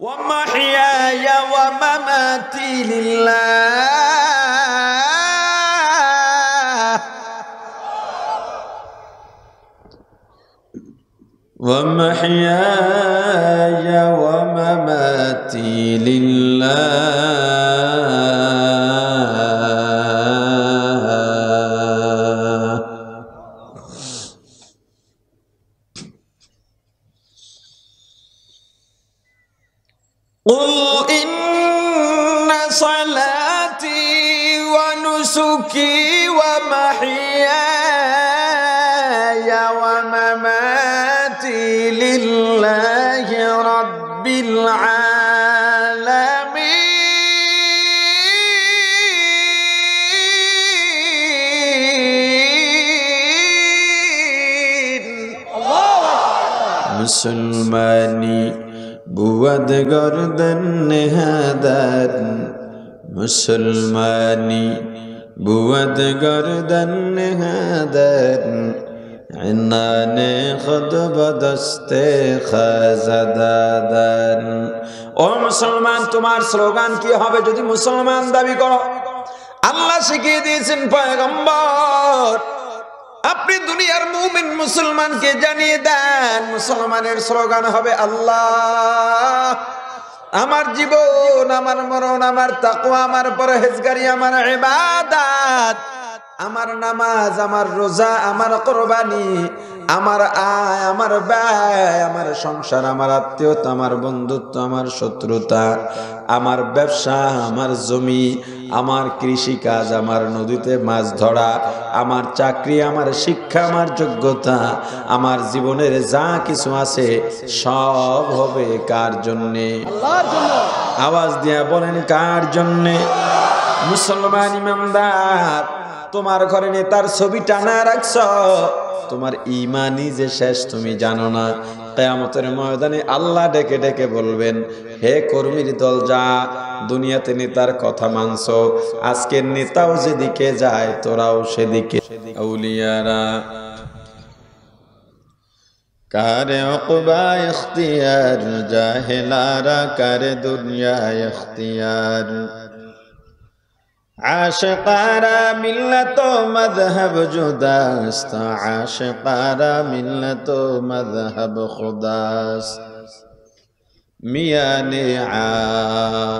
ومحياي ومماتي لله ومحياي ومماتي لله قل إن صلاتي ونسكي ومحياي ومماتي لله رب العالمين مسلماني بود گردن نهادن مسلمانی بود گردن نهادن عنان خود بدست خزدادن ও মুসলমান তোমার স্লোগান কি হবে যদি মুসলমান দাবি করো আল্লাহ শিখিয়ে দিয়েছেন পয়গম্বর আপনি দুনিয়ার মুমিন মুসলমানকে জানিয়ে দেন মুসলমানের স্লোগান হবে আল্লাহ আমার জীবন আমার মরণ আমার তাকওয়া আমার পরহেজগারি আমার ইবাদত আমার নামাজ আমার রোজা আমার কুরবানি আমার আয় আমার ব্যয় আমার সংসার আমার আত্মীয়তা আমার বন্ধুত্ব আমার শত্রুতা আমার ব্যবসা আমার জমি আমার কৃষি কাজ আমার নদীতে মাছ ধরা আমার চাকরি আমার শিক্ষা আমার যোগ্যতা আমার জীবনের যা কিছু আছে সব হবে কার জন্য আল্লাহর জন্য আওয়াজ দিয়ে বলেন কার জন্য মুসলমান ইমানদার তোমার ঘরে নেতার ছবি টানা রাখছো তোমার ঈমানই যে শেষ তুমি জানো না কিয়ামতের ময়দানে আল্লাহ ডেকে ডেকে বলবেন হে কর্মীর দল যা দুনিয়াতে নেতার কথা মানছো আজকে নেতাও যেদিকে যায় তোরাও সেদিকে আউলিয়ারা কারে উকবা ইখতিয়ার জাহেলারা কারে দুনিয়া ইখতিয়ার عاشقارا ملت و مذهب جداست عاشقارا ملت و مذهب خداست میان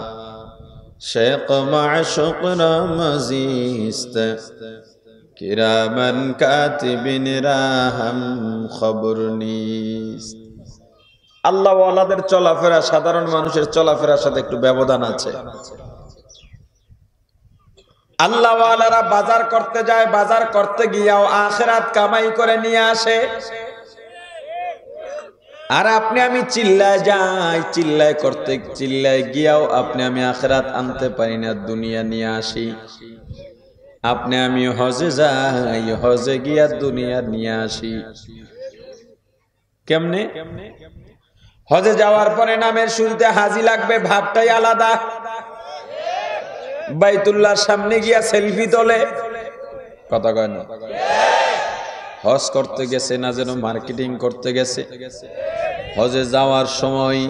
عاشق معشوق را مزیست کرامن کاتبین را هم خبر نیست আল্লাহ ওয়ালাদের চলাফেরা সাধারণ মানুষের চলাফেরার সাথে একটু ব্যবধান আছে আল্লাহ ওয়ালারা বাজার করতে যায় বাজার করতে গিয়াও আখিরাত কামাই করে নিয়ে আসে আর আপনি আমি চিল্লায় যাই চিল্লায় গিয়াও আপনি আমি আখিরাত আনতে পারি না দুনিয়া নিয়ে আসি আপনি আমি হজে যাই হজে গিয়া দুনিয়া নিয়ে আসি কেমনে হজে যাওয়ার পরে নামের শুরুতে হাজি লাগবে ভাবটাই আলাদা বাইতুল্লাহর সামনে গিয়া সেলফি তোলে কথা কয় না হজ করতে গেছে না যেন মার্কেটিং করতে গেছে হজে যাওয়ার সময়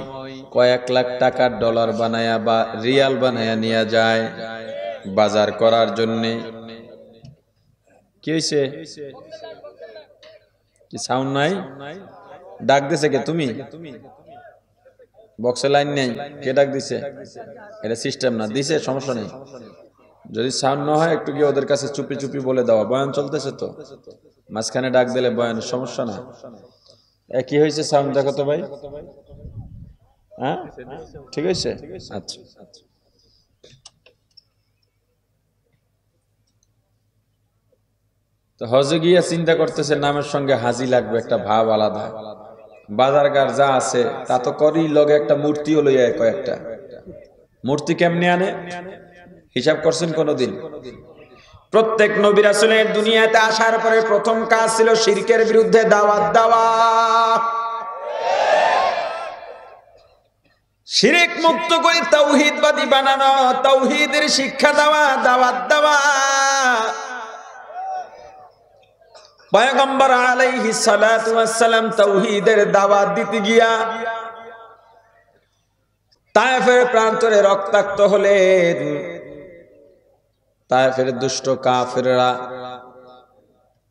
কয়েক লাখ টাকার ডলার বানায়া বা রিয়াল বানায়া নিয়ে যায় বাজার করার জন্য কি হইছে কি সাউন্ড নাই ডাক দিছে কে তুমি বক্সে লাইন নেই কে ডাক দিছে এটা সিস্টেম না দিছে সমস্যা নেই যদি সাউন্ড না হয় একটু গিয়ে ওদের কাছে চুপি চুপি বলে দেওয়া বয়ান চলতেছে তো মাঝখানে ডাক দিলে বয়ানের সমস্যা না কি হয়েছে সাউন্ড দেখো তো ভাই হ্যাঁ ঠিক আছে আচ্ছা তো হজে গিয়ে চিন্তা করতেছে নামের সঙ্গে হাজি লাগবে একটা ভাব আলাদা বাজারঘাট যা আছে তা তো করি লগে একটা মূর্তিও লইয়া কয়েকটা মূর্তি কেমনে আনে হিসাব করছেন কোনদিন প্রত্যেক নবী রাসূলের দুনিয়াতে আসার পরে প্রথম কাজ ছিল শিরকের বিরুদ্ধে দাওয়াত দেওয়া শিরক মুক্ত করে তাওহীদবাদী বানানো তাওহীদের শিক্ষা দেওয়া দাওয়াত দেওয়া পয়গম্বর আলাইহিস সালাতু ওয়াস সালাম তাওহীদের দাওয়াত দিতে গিয়া তায়েফের প্রান্তরে রক্তাক্ত হলেন। তায়েফের দুষ্ট কাফেররা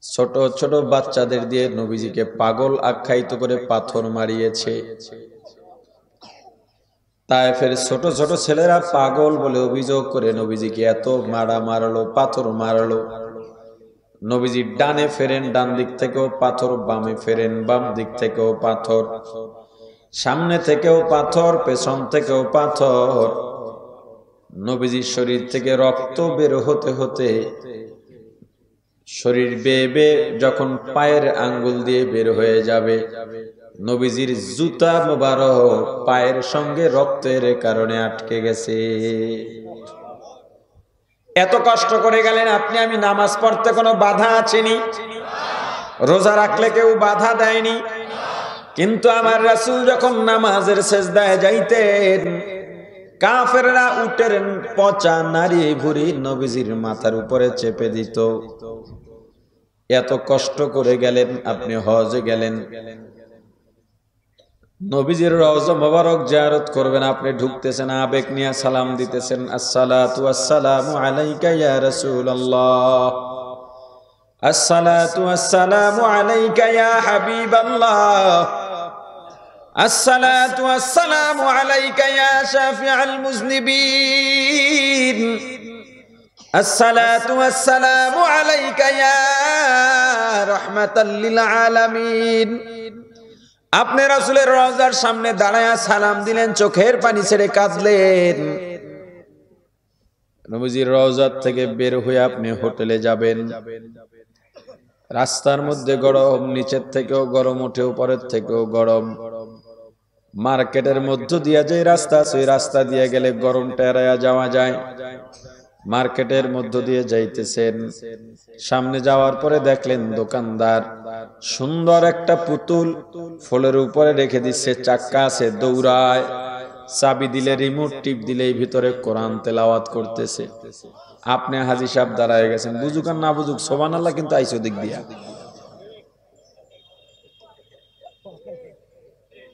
ছোট ছোট বাচ্চাদের দিয়ে নবীজিকে পাগল আখ্যায়িত করে পাথর মারিয়েছে। তায়েফের ছোট ছোট ছেলেরা পাগল বলে অভিযোগ করে নবীজিকে এত মারা মারলো, পাথর মারলো। নবীজি ডানে ফেরেন, ডান দিক থেকেও পাথর, বামে ফেরেন, বাম দিক থেকেও পাথর, সামনে থেকেও পাথর, পেছন থেকেও পাথর। নবীজির শরীর থেকে রক্ত বের হতে হতে শরীর বেয়ে বেয়ে যখন পায়ের আঙ্গুল দিয়ে বের হয়ে যাবে, নবীজির জুতা মোবারক পায়ের সঙ্গে রক্তের কারণে আটকে গেছে। এত কষ্ট করে গেলেন আপনি, আমি নামাজ পড়তে কোনো বাধা আছেনি, রোজা রাখলে কেউ বাধা দেয়নি, কিন্তু আমার রাসূল যখন নামাজের সেজদায় যাইতেন, কাফেররা উটের পচা নারী ভুঁড়ি নবীজির মাথার উপরে চেপে দিত। এত কষ্ট করে গেলেন আপনি, হজে গেলেন, নবীজির রওজা মোবারক জিয়ারত করবেন, আপনি ঢুকতেছেন, আবেগ নিয়ে সালাম দিতেছেন, আসসালাতু আসসালামু আলাইকা ইয়া রাসূলুল্লাহ, আসসালাতু আসসালামু আলাইকা ইয়া হাবিবাল্লাহ, আসসালাতু আসসালামু আলাইকা ইয়া শাফিআল মুযনিবিন, আসসালাতু আসসালামু আলাইকা ইয়া রাহমাতাল লিল আলামিন। আপনি রাসূলের রওজার সামনে দাঁড়ায়া সালাম দিলেন, চোখের পানি ছেড়ে কাঁদলেন। নবীজির রওজার থেকে বের হয়ে আপনি হোটেলে যাবেন, রাস্তার মধ্যে গরম, নিচের থেকেও গরম ওঠে, উপরের থেকেও গরম। মার্কেটের মধ্য দিয়ে যে রাস্তা, সেই রাস্তা দিয়ে গেলে গরমটা এড়ায়া যাওয়া যায়। মার্কেটের মধ্য দিয়ে যাইতেছেন, সামনে যাওয়ার পরে দেখলেন দোকানদার সুন্দর একটা পুতুল ফলের উপরে রেখে দিচ্ছে, চাক্কা আছে, দৌড়ায়, চাবি দিলে, রিমোট টিপ দিলেই ভিতরে কোরআন তেলাওয়াত করতেছে। আপনি হাজী সাহেব দাঁড়ায় গেছেন, বুঝুক আর না বুঝুক সুবহানাল্লাহ কিন্তু আইসো দিক দিয়া।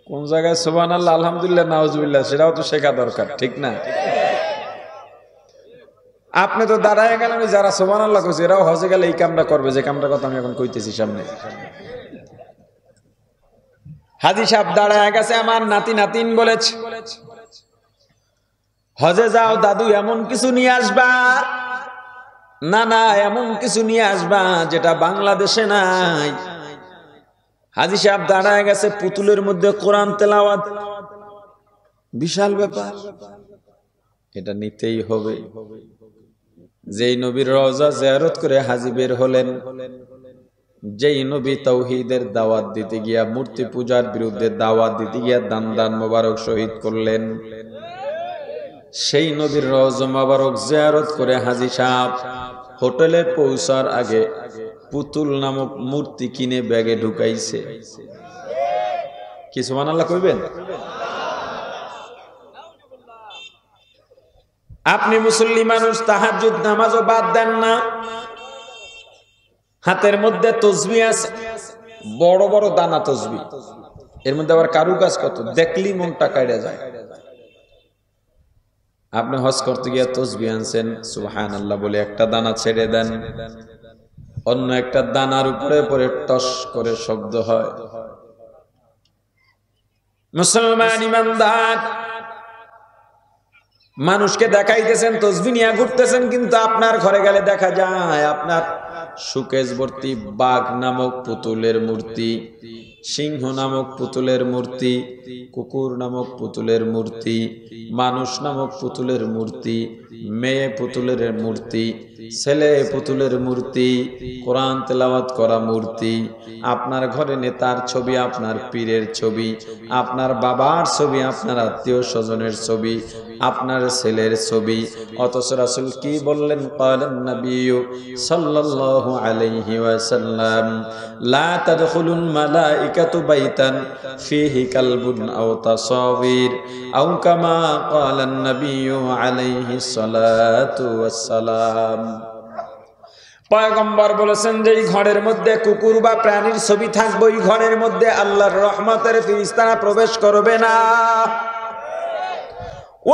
কোন জায়গায় সুবহানাল্লাহ, আলহামদুলিল্লাহ, নাউজুবিল্লাহ, সেটাও তো শেখা দরকার, ঠিক না? আপনি তো দাঁড়ায় গেলেন, যারা সুবহানাল্লাহ কইছে এরাও হজে গেলে এই কামটা করবে, যে কামটার কথা আমি এখন কইতেছি সামনে। হাজী সাহেব দাঁড়ায় গেছে, আমার নাতি নাতিন বলেছে হজে যাও দাদু, এমন কিছু নিয়ে আসবা, না না এমন কিছু নিয়ে আসবা যেটা বাংলাদেশে নাই। হাজী সাহেব দাঁড়ায় গেছে, পুতুলের মধ্যে কোরআন তেলাওয়াত, বিশাল ব্যাপার, এটা নিতেই হবে। যেই নবীর রওজা জিয়ারত করে হাজী বের হলেন, যেই নবী তাওহীদের দাওয়াত দিতে গিয়া, মূর্তি পূজার বিরুদ্ধে দাওয়াত দিতে গিয়া দান মোবারক শহীদ করলেন, সেই নবীর রওজা মোবারক জিয়ারত করে হাজী সাহেব হোটেলে পৌঁছার আগে পুতুল নামক মূর্তি কিনে ব্যাগে ঢুকাইছে। কি সুবহানাল্লাহ কইবেন? আপনি মুসল্লি মানুষ, তাহাজ্জুদ নামাজও বাদ দেন না, হাতের মধ্যে তসবিহ আছে, বড় বড় দানা তসবিহ, এর মধ্যে আবার কারুকাজ কত, দেখলি মনটা কাইড়া যায়। আপনি হজ করতে গিয়ে তসবিহ আনছেন, সুবহানাল্লাহ বলে একটা দানা ছেড়ে দেন, অন্য একটা দানার উপরে পরে টস করে শব্দ হয়। মুসলমান ইমানদার মানুষকে দেখাইতেছেন, তসবিহ নিয়ে ঘুরতেছেন, কিন্তু আপনার ঘরে গেলে দেখা যায় আপনার সুকেশ ভর্তি বাঘ নামক পুতুলের মূর্তি, সিংহ নামক পুতুলের মূর্তি, কুকুর নামক পুতুলের মূর্তি, মানুষ নামক পুতুলের মূর্তি, মেয়ে পুতুলের মূর্তি, ছেলে পুতুলের মূর্তি, কোরআন তেলাওয়াত করা মূর্তি, আপনার ঘরে নেতার ছবি, আপনার পীরের ছবি, আপনার বাবার ছবি, আপনার আত্মীয় স্বজনের ছবি, আপনার ছেলের ছবি। অথচ রাসূল কি বললেন? ক্বালান নবী সাল্লাল্লাহু আলাইহি ওয়াসাল্লাম, লা তাদখুলুল মালাইকাতু বাইতান ফীহি কালবুন আও তাসাবির আও কামা ক্বালান নবী আলাইহিস সালাতু ওয়াসসালাম। পয়গম্বর বলেছেন যে এই ঘরের মধ্যে কুকুর বা প্রাণীর ছবি থাকবে, ওই ঘরের মধ্যে আল্লাহর রহমতের ফেরেশতারা প্রবেশ করবে না।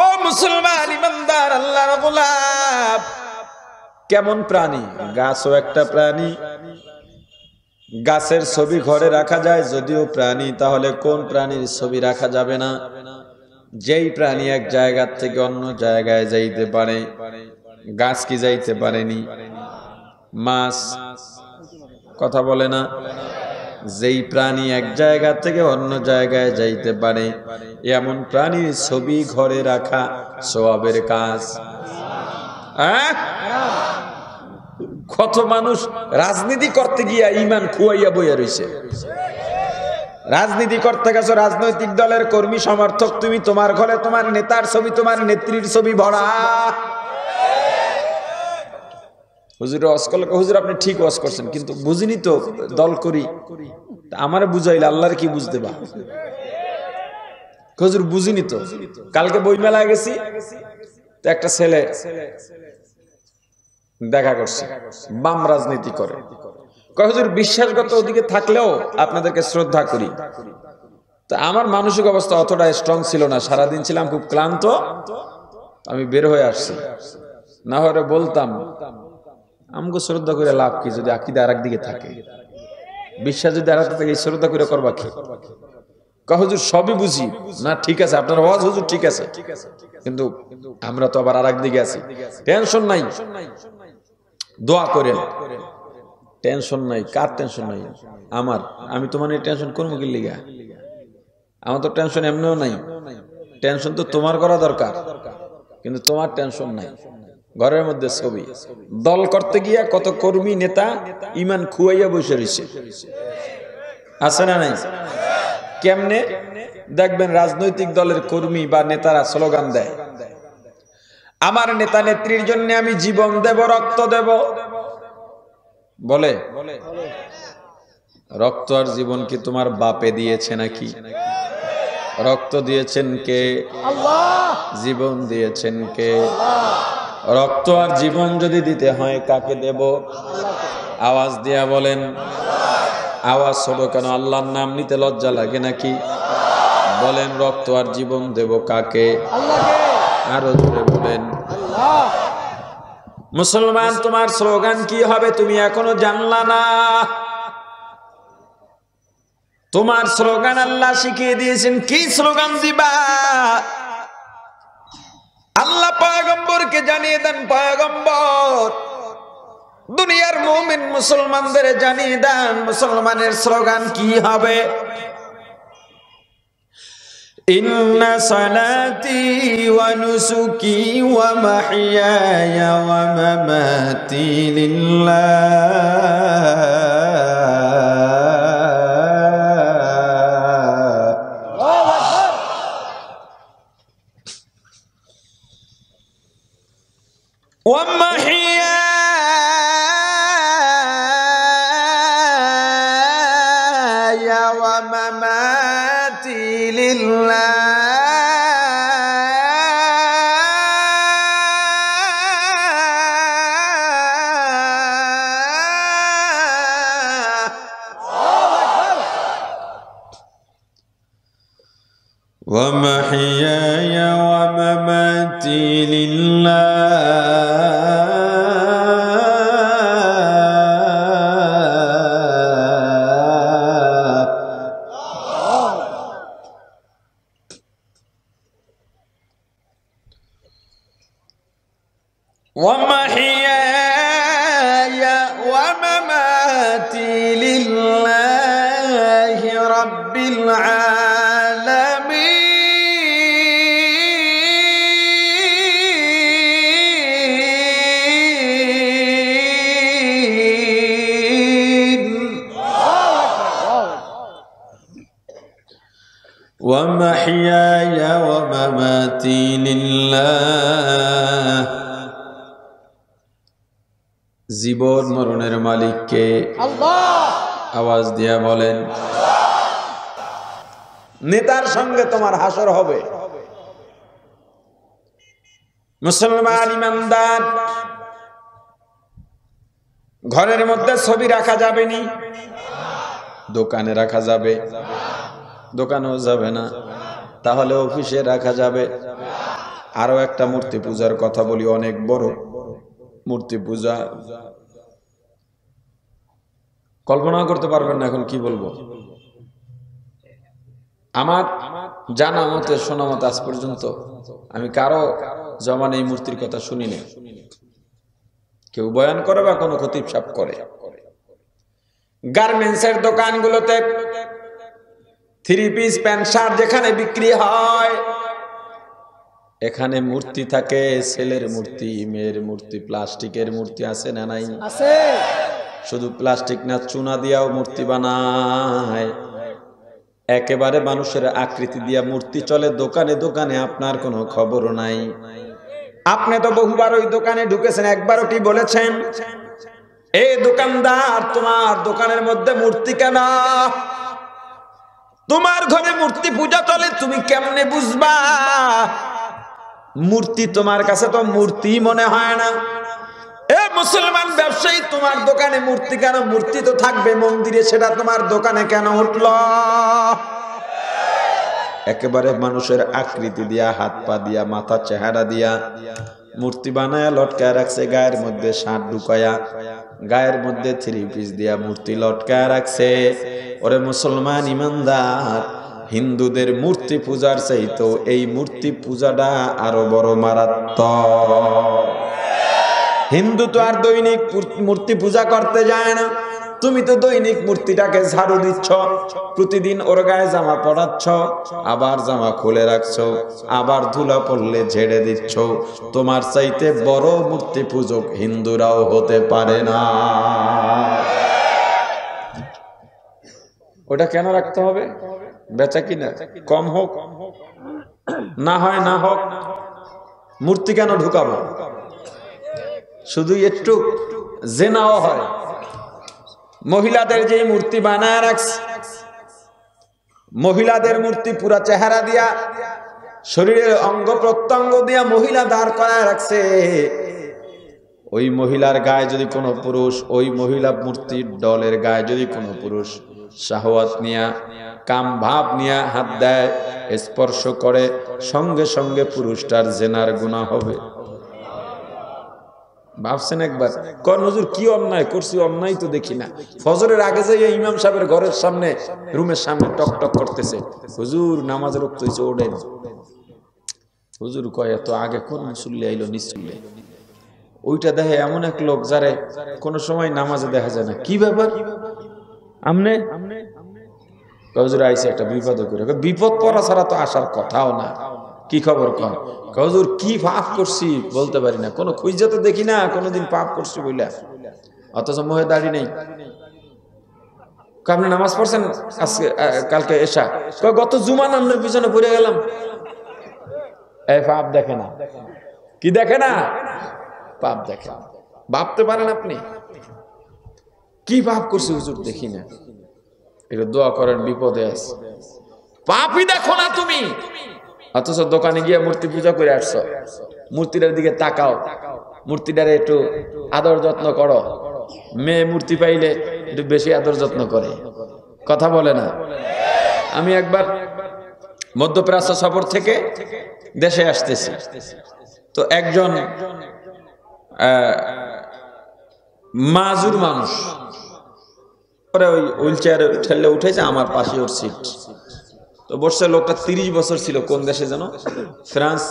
ও মুসলমান ইমানদার আল্লাহর গোলাম, কেমন প্রাণী? গাছও একটা প্রাণী। গাছের ছবি ঘরে রাখা যায় যদিও প্রাণী, তাহলে কোন প্রাণীর ছবি রাখা যাবে না? যেই প্রাণী এক জায়গা থেকে অন্য জায়গায় যাইতে পারে, গাছ কি যাইতে পারেনি? মাছ কথা বলে না? যেই প্রাণী এক জায়গা থেকে অন্য জায়গায় যাইতে পারে এমন প্রাণীর ছবি ঘরে রাখা সওয়াবের কাজ। কত মানুষ রাজনীতি করতে গিয়া ইমান খুয়াইয়া বইয়া রইছে। রাজনীতি করতে গেছো, রাজনৈতিক দলের কর্মী সমর্থক তুমি, তোমার ঘরে তোমার নেতার ছবি, তোমার নেত্রীর ছবি ভরা। হুজুর ওয়াজ করলে, হুজুর আপনি ঠিক ওয়াজ করছেন কিন্তু বুঝিনি তো দল করি। আমারে বুঝাইলে আল্লাহর কি বুঝতে বা? হুজুর বুঝিনি তো। কালকে বই মেলায় গেছি, তো একটা ছেলে দেখা করছে বাম রাজনীতি করে। হুজুর বিশ্বাসগত ওদিকে থাকলেও আপনাদেরকে শ্রদ্ধা করি। তা আমার মানসিক অবস্থা অতটা স্ট্রং ছিল না, সারাদিন ছিলাম খুব ক্লান্ত, আমি বের হয়ে আসছি। না হলে বলতাম আমাকে শ্রদ্ধা করে লাভ কি যদি আকীদা আরেক দিকে থাকে, বিশ্বাস যদি আরেক দিকে, শ্রদ্ধা করে করবা কি? হুজুর সবই বুঝি না, ঠিক আছে আপনার ওয়াজ হুজুর ঠিক আছে, কিন্তু আমরা তো আবার আরেক দিকে আছি। টেনশন নাই, দোয়া করেন। টেনশন নাই, কার টেনশন নাই? আমার। আমি তোমার নিয়ে টেনশন করবো কি লিগা? আমার তো টেনশন এমনিও নাই। টেনশন তো তোমার করা দরকার, কিন্তু তোমার টেনশন নাই। ঘরের মধ্যে ছবি, দল করতে গিয়া কত কর্মী নেতা ইমান খুয়াইয়া বসে রয়েছে, আছে না নাই? কেমনে দেখবেন রাজনৈতিক দলের কর্মী বা নেতারা স্লোগান দেয়, আমার নেতা নেত্রীর জন্য আমি জীবন দেব, রক্ত দেব। বলে রক্ত আর জীবন কি তোমার বাপে দিয়েছে নাকি? রক্ত দিয়েছেন কে? আল্লাহ। জীবন দিয়েছেন কে? রক্ত আর জীবন যদি দিতে হয় কাকে দেব? আওয়াজ দিয়া বলেন। আওয়াজ ছোট কেন? আল্লাহর নাম নিতে লজ্জা লাগে নাকি? বলেন রক্ত আর জীবন দেব কাকে? আল্লাহকে। আরো জোরে বলেন। আল্লাহ। মুসলমান তোমার স্লোগান কি হবে তুমি এখনো জানলা না। তোমার স্লোগান আল্লাহ শিখিয়ে দিয়েছেন। কি স্লোগান দিবা? আল্লাহ পয়গম্বরকে জানিয়ে দেন, পয়গম্বর দুনিয়ার মুমিন মুসলমানদের জানিয়ে দেন মুসলমানের স্লোগান কি হবে। ইন্না সালাতি ওয়া নুসুকি ওয়া মাহইয়ায়া ওয়া মামাতি লিল্লাহ ওয়া মাহইয়ায়া ওয়া মামাতি লিল্লাহ ومحياي ومماتي لله ومحياي ومماتي لله رب العالمين ومحياي ومماتي لله জীবন মরণের মালিক কে? আল্লাহ। আওয়াজ দিয়া বলেন। নেতার সঙ্গে তোমার হাসর হবে। মুসলমান ইমানদার, ঘরের মধ্যে ছবি রাখা যাবে নি, দোকানে রাখা যাবে? দোকানেও যাবে না, তাহলে অফিসে রাখা যাবে? আরো একটা মূর্তি পূজার কথা বলি, অনেক বড় মূর্তি পূজা, কল্পনা করতে পারবেন না এখন কি বলবো। আমার জানা মতে, শোনা মতে আজ পর্যন্ত আমি কারো জমানে এই মূর্তির কথা শুনিনি। কেউ বয়ান করে বা কোনো খতিব সাহেব করে। গার্মেন্টসের দোকানগুলোতে থ্রি পিস প্যান্ট শার্ট যেখানে বিক্রি হয়, এখানে মূর্তি থাকে, ছেলের মূর্তি, মেয়ের মূর্তি, প্লাস্টিকের মূর্তি আছে না নাই? আছে। শুধু প্লাস্টিক না, চুনা দিয়াও মূর্তি বানায়। একেবারে মানুষের আকৃতি দিয়া মূর্তি চলে দোকানে দোকানে, আপনার কোনো খবর নাই। আপনি তো বহুবার ওই দোকানে ঢুকেছেন, একবারও কি বলেছেন এই দোকানদার তোমার দোকানের মধ্যে মূর্তি কেন? তোমার ঘরে মূর্তি পূজা চলে, তুমি কেমনে বুঝবা? মূর্তি তোমার কাছে তো মূর্তি মনে হয় না। এ মুসলমান ব্যবসায়ী, তোমার দোকানে মূর্তি কেন? মূর্তি তো থাকবে মন্দিরে, সেটা তোমার দোকানে কেন উঠল? একেবারে মানুষের আকৃতি দিয়া, হাত পা দিয়া, মাথা চেহারা দিয়া মূর্তি বানায়া লটকায় রাখছে, গায়ের মধ্যে শার্ট ঢুকায়া, গায়ের মধ্যে থ্রি পিস দিয়া মূর্তি লটকায় রাখছে। ওরে মুসলমান ইমানদার, হিন্দুদের মূর্তি পূজার চাইতো এই মূর্তি পূজাটা আরো বড় মারাত্মক। হিন্দু তো আর দৈনিক মূর্তি পূজা করতে যায় না। তুমি তো দৈনিক মূর্তিটাকে ঝাড়ু দিচ্ছ, প্রতিদিন ওর গায়ে জামা পরাচ্ছ, আবার জামা খুলে রাখছো, আবার ধুলা পড়লে ঝেড়ে দিচ্ছ। তোমার চাইতে বড় মূর্তি পূজক হিন্দুরাও হতে পারে না। ওটা কেন রাখতে হবে? বেচা কিনা কম হোক, না হয় না হোক, মূর্তি কেন ঢুকাবো? শুধু একটু জেনাও হয়। মহিলাদের যে মূর্তি বানায় রাখছে, মহিলাদের মূর্তি পুরা চেহারা দিয়া, শরীরের অঙ্গ প্রত্যঙ্গ দিয়া মহিলা দাঁড় করায় রাখছে। ওই মহিলার গায়ে যদি কোনো পুরুষ, ওই মহিলা মূর্তির দলের গায়ে যদি কোনো পুরুষ শাহওয়াত নিয়া, কাম ভাব নিয়া হাত দেয়, স্পর্শ করে, সঙ্গে সঙ্গে পুরুষটার জেনার গুনাহ হবে। ভাবছেন একবার? কোন হুজুর কি অন্যায় করছি? অন্যায় তো দেখি না। ফজরের আগে যাইয়া ইমাম সাহেবের ঘরের সামনে, রুমের সামনে টক টক করতেছে, হুজুর নামাজ রক্ত হয়েছে, ওঠেন। হুজুর কয় এত আগে কোন মুসল্লি আইলো নিশ্চুল্লে? ওইটা দেখে এমন এক লোক যারে কোন সময় নামাজে দেখা যায় না। কি ব্যাপার আমনে? হুজুর আইছে একটা বিপদ করে। বিপদ পড়া ছাড়া তো আসার কথাও না। কি খবর কন? হুজুর কি পাপ করছি বলতে পারি না, কোনো খুঁজে তো দেখি না কোনোদিন পাপ করছি বইলা, অথচ মুখে দাড়ি নেই। আপনি নামাজ পড়ছেন আজকে, কালকে এশা? গত জুমা নামের পিছনে পড়ে গেলাম। এই পাপ দেখে না? কি দেখে না? পাপ দেখে। ভাবতে পারেন আপনি কি পাপ করছি? হুজুর দেখি না। এটা দোয়া করেন, বিপদে আছে। পাপই দেখো না তুমি, অথচ দোকানে গিয়ে মূর্তি পূজা করে আসছো। মূর্তিটার দিকে তাকাও, মূর্তিটারে একটু আদর যত্ন করো। মেয়ে মূর্তি পাইলে একটু বেশি আদর যত্ন করে, কথা বলে না? আমি একবার মধ্যপ্রাচ্য সফর থেকে দেশে আসতেছি, তো একজন মাজুর মানুষ, ওই হুইল চেয়ারে ঠেললে উঠেছে, আমার পাশে ওর সিট। তো বসছে লোকটা 30 বছর ছিল, কোন দেশে যেন, ফ্রান্স,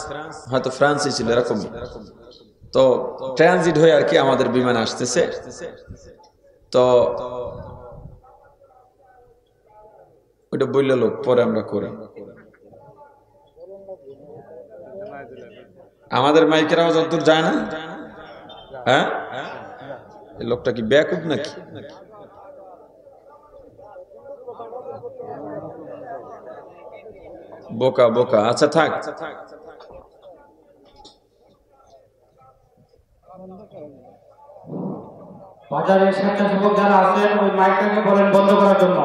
হয়তো ফ্রান্সই ছিল এরকমই। তো ট্রানজিট হয়ে আর কি আমাদের বিমান আসতেছে। তো ওইটা বললো লোক, পরে আমরা করি। আমাদের মাইকেরাও যতদূর যায় না। হ্যাঁ, এই লোকটা কি বেয়াকুব নাকি? বোকা বোকা। আচ্ছা থাক। বাজারের স্বেচ্ছাসেবক যারা আছেন ওই মাইকটাকে বলেন বন্ধ করার জন্য।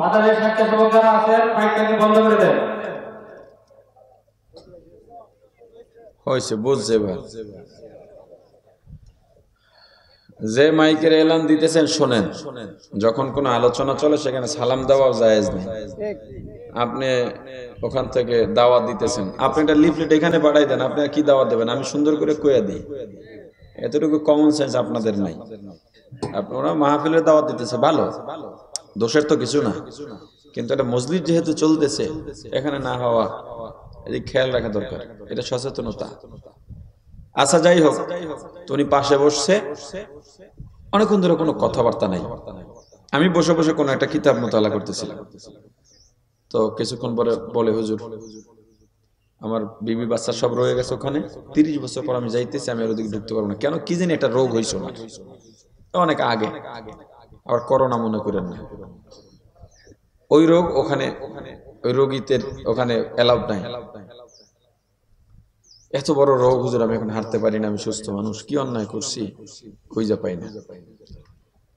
বাজারের স্বেচ্ছাসেবক যারা আছেন মাইকটাকে বন্ধ করে দেন। হয়েছে, বুঝছে ভাই। যে মাইকের এলান দিতেছেন শোনেন, যখন কোনো আলোচনা চলে সেখানে সালাম দেওয়া জায়েজ নেই। আপনি ওখান থেকে দাওয়াত দিতেছেন, আপনি একটা লিফলেট এখানে পাঠাই দেন, আপনি কি দাওয়াত দেবেন আমি সুন্দর করে কইয়া দিই। এতটুকু কমন সেন্স আপনাদের নাই। আপনারা মাহফিলের দাওয়াত দিতেছে ভালো, দোষের তো কিছু না, কিন্তু এটা মজলিস যেহেতু চলতেছে এখানে না হওয়া, এই খেয়াল রাখা দরকার, এটা সচেতনতা। আচ্ছা যাই হোক, তুমি পাশে বসছে, অনেকক্ষণ ধরে কোনো কথাবার্তা নাই, আমি বসে বসে কোনো একটা কিতাব মোতালা করতেছিলাম। তো কিছুক্ষণ পরে বলে, হুজুর আমার বিবি বাচ্চা সব রয়ে গেছে ওখানে, 30 বছর পর আমি যাইতেছি, আমি আর ওদিকে ঢুকতে পারবো না। কেন কি জানি একটা রোগ হয়েছে না, অনেক আগে, আবার করোনা মনে করেন না, ওই রোগ ওখানে, ওই রোগীদের ওখানে এলাউড নাই। এত বড় রোগ হুজুর, আমি এখন হাঁটতে পারি না, আমি সুস্থ মানুষ, কি অন্যায় করছি খুঁজে পাই না,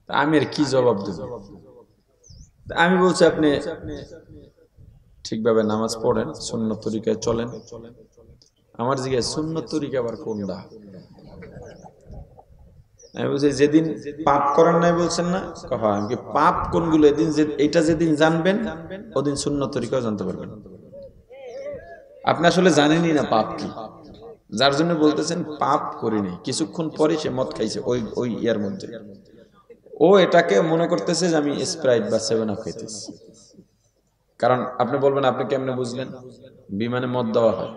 আমি আর কি জবাব দেব? আমি বলছি আপনি ঠিকভাবে নামাজ পড়েন, সুন্নত তরিকায় চলেন। আমার জিজ্ঞাসা সুন্নত তরিকা আবার কোনটা? আমি বলছি যেদিন পাপ করেন নাই বলছেন না, আমি কি পাপ কোনগুলো, এদিন এটা যেদিন জানবেন ওদিন সুন্নত তরিকাও জানতে পারবেন। আপনি আসলে জানেনই না পাপ কি, যার জন্য বলতেছেন পাপ করিনি, কিছুক্ষণ পরে সে মদ খাইছে ওই ইয়ার মধ্যে, ও এটাকে মনে করতেছে যে আমি স্প্রাইট বা 7 আপ খাইতেছি। কারণ আপনি বলবেন আপনি কেমনে বুঝলেন? বিমানে মদ দেওয়া হয়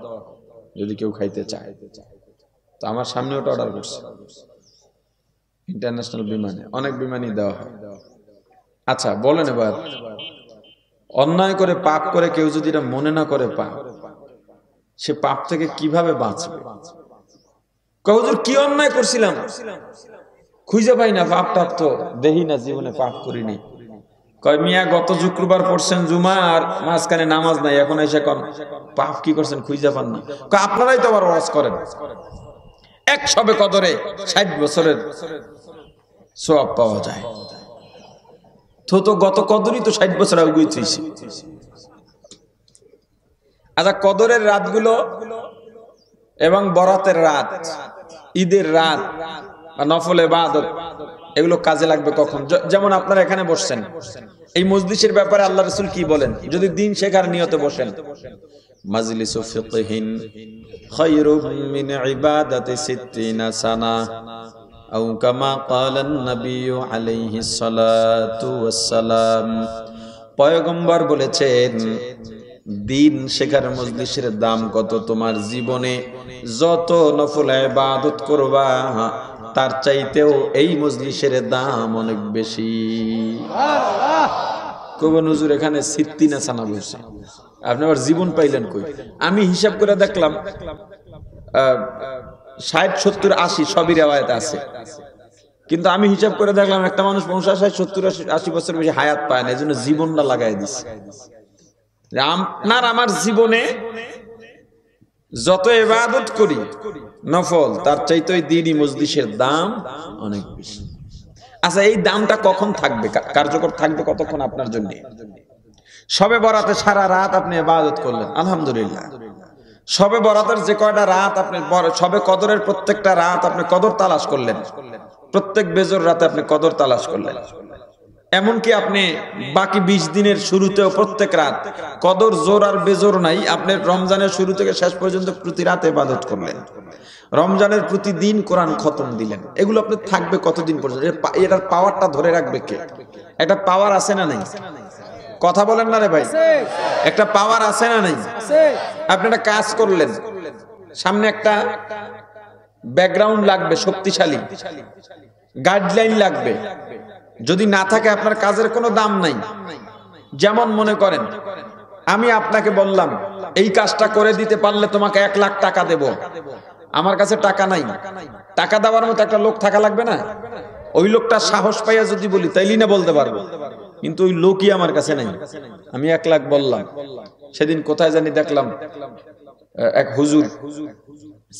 যদি কেউ খাইতে চায়, তো আমার সামনে ওটা অর্ডার করছে, ইন্টারন্যাশনাল বিমানে, অনেক বিমানই দেওয়া হয়। আচ্ছা বলেন এবার, অন্যায় করে পাপ করে কেউ যদি এটা মনে না করে পাপ, সে পাপ থেকে কিভাবে বাঁচবে? হুজুর কি অন্যায় করছিলাম খুঁজে পাই না, পাপ টাপ তো দেখি না, জীবনে পাপ করিনি। কয় মিয়া গত শুক্রবার পড়ছেন জুমা আর মাঝখানে নামাজ নাই, এখন এসে কোন পাপ কি করছেন খুঁজে পান না? আপনারাই তো আবার ওয়াজ করেন, 100 কদরে 60 বছরের সওয়াব পাওয়া যায়, তো গত কদরই তো 60 বছর আগে গইতেছি। আচ্ছা কদরের রাতগুলো এবং বরাতের রাত, ঈদের রাত বা নফল ইবাদত, এগুলো কাজে লাগবে কখন? যেমন আপনারা এখানে বসছেন, এই মজলিসের ব্যাপারে আল্লাহ রাসূল কি বলেন? যদি দিন শেখার নিয়তে বসেন, মাজলিসু ফিকহিন খায়রুম মিন ইবাদাতি 60 সানা আও কামা ক্বালান নবী আলাইহিস সালাতু ওয়াস সালাম। পয়গম্বর বলেছেন দিন শেখার মজলিসের দাম কত? তোমার জীবনে যত নফল ইবাদত করবা তার চাইতেও এই মজলিসের দাম অনেক বেশি। কবন হুজুর এখানে 60 সানা বলছে, আপনি আবার জীবন পাইলেন কই? আমি হিসাব করে দেখলাম 60, 70, 80 সবই রিওয়ায়াতে আছে, কিন্তু আমি হিসাব করে দেখলাম একটা মানুষ 50, 60, 70, 80 বছর বেশি হায়াত পায় না, এজন্য জীবনটা লাগাই দিছে। আপনার আমার জীবনে যত ইবাদত করি নফল, তার চাইতে ওই দিনই মজলিসের দাম অনেক বেশি। আচ্ছা এই দামটা কখন থাকবে, কার্যকর থাকবে কতক্ষণ আপনার জন্য? শবে বরাতে সারা রাত আপনি ইবাদত করলেন, আলহামদুলিল্লাহ। শবে বরাতের যে কয়টা রাত আপনি, শবে কদরের প্রত্যেকটা রাত আপনি কদর তালাশ করলেন, প্রত্যেক বেজর রাতে আপনি কদর তালাশ করলেন। এমনকি আপনি বাকি 20 দিনের শুরুতেও প্রত্যেক রাত, কদর জোর আর বেজোর নাই, আপনি রমজানের শুরু থেকে শেষ পর্যন্ত প্রতি রাতে ইবাদত করলেন, রমজানের প্রতিদিন কোরআন খতম দিলেন। এগুলো আপনি থাকবে কতদিন পর্যন্ত? এটার পাওয়ারটা ধরে রাখবে কে? একটা পাওয়ার আছে না নাই? কথা বলেন না রে ভাই, একটা পাওয়ার আছে না নাই? আপনি একটা কাজ করলেন, সামনে একটা ব্যাকগ্রাউন্ড লাগবে, শক্তিশালী গাইডলাইন লাগবে, যদি না থাকে আপনার কাজের কোনো দাম নাই। যেমন মনে করেন আমি আপনাকে বললাম এই কাজটা করে দিতে পারলে তোমাকে 1 লাখ টাকা দেব, আমার কাছে টাকা নাই, টাকা দেওয়ার মতো একটা লোক থাকা লাগবে না? ওই লোকটা সাহস পাইয়া যদি বলি তাইলেই না বলতে পারবো, কিন্তু ওই লোকই আমার কাছে নাই। আমি 1 লাখ বললাম, সেদিন কোথায় জানি দেখলাম এক হুজুর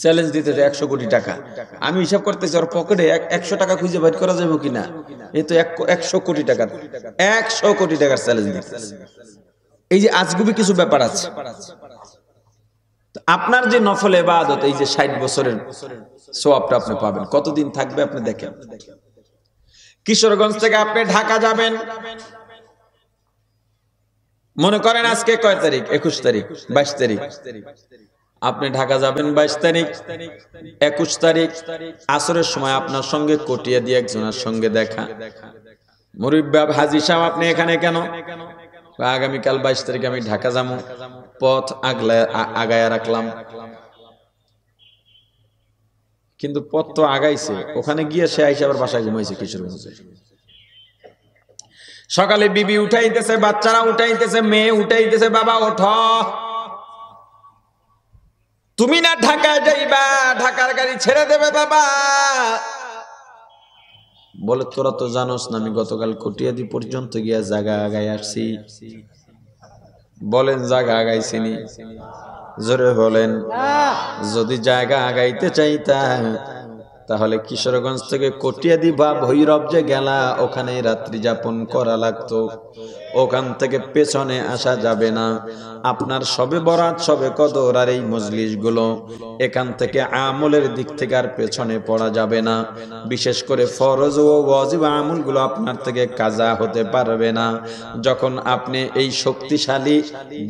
চ্যালেঞ্জ দিতে 100 কোটি টাকা। আমি হিসাব করতেছি ওর পকেটে 100 টাকা খুঁজে বের করা যাবে কিনা, এই তো 100 কোটি টাকার 100 কোটি টাকার চ্যালেঞ্জ দিতেছে। এই যে আজগুবি কিছু ব্যাপার আছে। আপনার যে নফল ইবাদত, এই যে 60 বছরের সওয়াবটা আপনি পাবেন, কতদিন থাকবে আপনি দেখেন। কিশোরগঞ্জ থেকে আপনি ঢাকা যাবেন, মনে করেন আজকে কয় তারিখ, 21 তারিখ, 22 তারিখ, আপনি ঢাকা যাবেন 22 তারিখ, 21 তারিখ আসরের সময় আপনার সঙ্গে কটিয়া দিয়ে একজনের সঙ্গে দেখা। মুরব্বি হাজী সাহেব আপনি এখানে কেন? আগামীকাল 22 তারিখ আমি ঢাকা যাবো, পথ আগায়া রাখলাম। কিন্তু পথ তো আগাইছে, ওখানে গিয়ে সে আইসা আবার বাসায় ঘুমাইছে কিশোরগঞ্জে। সকালে বিবি উঠাইতেছে, বাচ্চারা উঠাইতেছে, মেয়ে উঠাইতেছে, বাবা ওঠো, তুমি না ঢাকায় যাইবা, ঢাকার গাড়ি ছেড়ে দেবে বাবা। বলে তোরা তো জানোস না আমি গতকাল কটিয়াদি পর্যন্ত গিয়া জায়গা আগাই আসছি। বলেন জায়গা আগাইছিনি? জোরে বলেন। যদি জায়গা আগাইতে চাইতা তাহলে কিশোরগঞ্জ থেকে কটিয়াদি বা ভৈরব যে গেলা ওখানে রাত্রি যাপন করা লাগতো, ওখান থেকে পেছনে আসা যাবে না। আপনার সবে বরাত, সবে কদর আর এই মজলিস গুলো এখান থেকে আমলের দিক থেকে আর পেছনে পড়া যাবে না। বিশেষ করে ফরজ ও ওয়াজিব আমল গুলো আপনার থেকে কাজা হতে পারবে না। যখন আপনি এই শক্তিশালী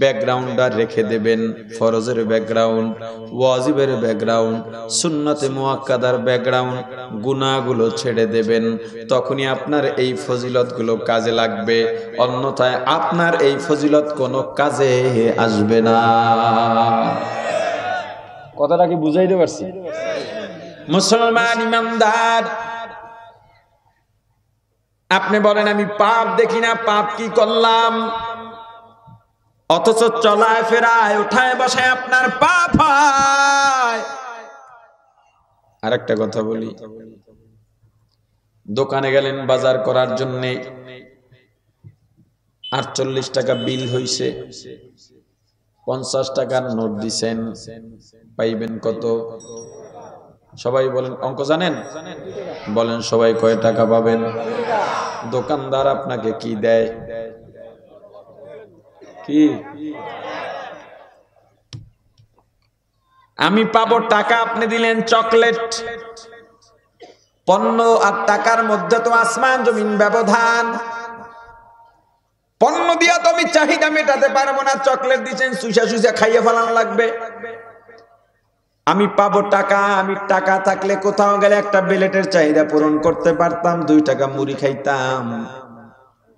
ব্যাকগ্রাউন্ডটা রেখে দেবেন, ফরজের ব্যাকগ্রাউন্ড, ওয়াজিবের ব্যাকগ্রাউন্ড, সুন্নতে মুআক্কাদার ব্যাকগ্রাউন্ড, গুনাহগুলো ছেড়ে দেবেন, তখনই আপনার এই ফজিলত গুলো কাজে লাগবে। অন্যথায় আপনার এই ফজিলত কোনো কাজে আসবে না। কথাটা কি বুঝাইতে পারছি? মুসলমান ইমানদার, আপনি বলেন আমি পাপ দেখি না, পাপ কি করলাম? অথচ চলায় ফেরায় উঠায় বসায় আপনার পাপ হয়। আরেকটা কথা বলি, দোকানে গেলেন বাজার করার জন্যে, 48 টাকা বিল হইছে, 50 টাকার নোট দিছেন, পাইবেন কত? সবাই বলেন, অঙ্ক জানেন? বলেন সবাই কয় টাকা পাবেন? দোকানদার আপনাকে কি দেয়? কি? আমি পাবো টাকা, আপনি দিলেন চকলেট। পণ্য আর টাকার মধ্যে তো আসমান জমিন ব্যবধান। পণ্য দিয়া তো আমি চাহিদা মেটাতে পারবো না, চকলেট দিচ্ছেন সুইসা সুইসা খাইয়ে ফেলানো লাগবে। আমি পাবো টাকা, আমি টাকা থাকলে কোথাও গেলে একটা বেলেটের চাহিদা পূরণ করতে পারতাম, 2 টাকা মুড়ি খাইতাম,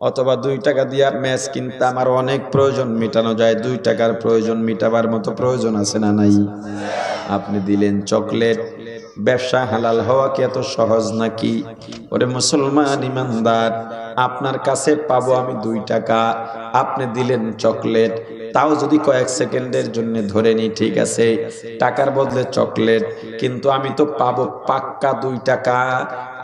অথবা 2 টাকা দিয়া ম্যাচ কিনতাম। আর অনেক প্রয়োজন মেটানো যায়, 2 টাকার প্রয়োজন মেটাবার মতো প্রয়োজন আছে না নাই? আপনি দিলেন চকলেট। ব্যবসা হালাল হওয়া কি এত সহজ নাকি? ওরে মুসলমান ইমানদার, আপনার কাছে পাবো আমি 2 টাকা, আপনি দিলেন চকলেট, তাও যদি কয়েক সেকেন্ডের জন্য ধরে নি, ঠিক আছে, টাকার বদলে চকলেট, কিন্তু আমি তো পাবো পাক্কা 2 টাকা।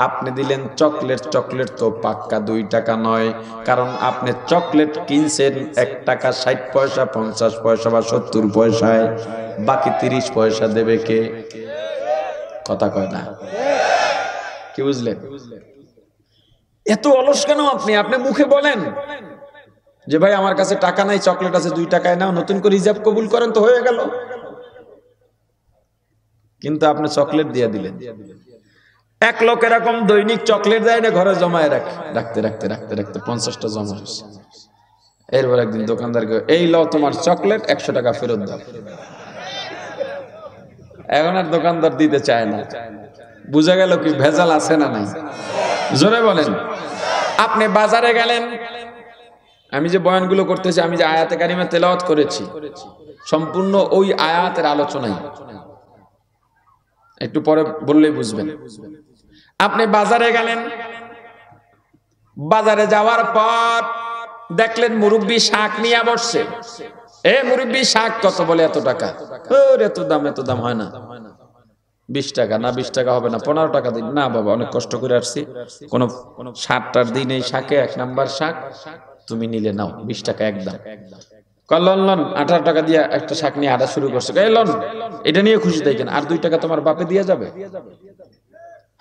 আপনি দিলেন চকলেট, চকলেট তো পাক্কা 2 টাকা নয়, কারণ আপনি চকলেট কিনছেন 1 টাকা 60 পয়সা, 50 পয়সা বা 70 পয়সায়, বাকি 30 পয়সা দেবে কে? কথা কয় না, কি বুঝলেন? এত অলস কেন আপনি? আপনি মুখে বলেন যে ভাই আমার কাছে টাকা নাই, চকলেট আছে 2 টাকায় নাও, নতুন করে হিজাব কবুল করেন তো হয়ে গেল। কিন্তু আপনি চকলেট দিয়ে দিলেন। এক লোক এরকম দৈনিক চকলেট দেয় না, ঘরে জমায় রাখতে রাখতে রাখতে রাখতে 50টা জমা হয়েছে। এরপর একদিন দোকানদারকে, এই লও তোমার চকলেট, 100 টাকা ফেরত দাও। এখন আর দোকানদার দিতে চায় না। বুঝা গেল কি ভেজাল আছে না নাই? জোরে বলেন। আপনি বাজারে গেলেন, আমি যে বয়ানগুলো করতেছি, আমি যে আয়াতে কারিমা তেলাওয়াত করেছি, সম্পূর্ণ ওই আয়াতের আলোচনাই, একটু পরে বললেই বুঝবেন। আপনি বাজারে গেলেন, বাজারে যাওয়ার পর দেখলেন মুরব্বি শাক নিয়ে বসছে। এ মুরব্বি শাক কত? বলে এত টাকা। এত দাম, এত দাম হয় না। 20 টাকা না, 20 টাকা হবে না, 15 টাকা দিন। না বাবা, অনেক কষ্ট করে আসছি, কোন 60টার দিন এই শাকে 1 নাম্বার শাক তুমি নিলে নাও, 20 টাকা একদম। লন লন, 18 টাকা দিয়ে একটা শাক নিয়ে আদা শুরু করছে। এই লন, এটা নিয়ে খুশি থাকেন, আর 2 টাকা তোমার বাপে দিয়ে যাবে।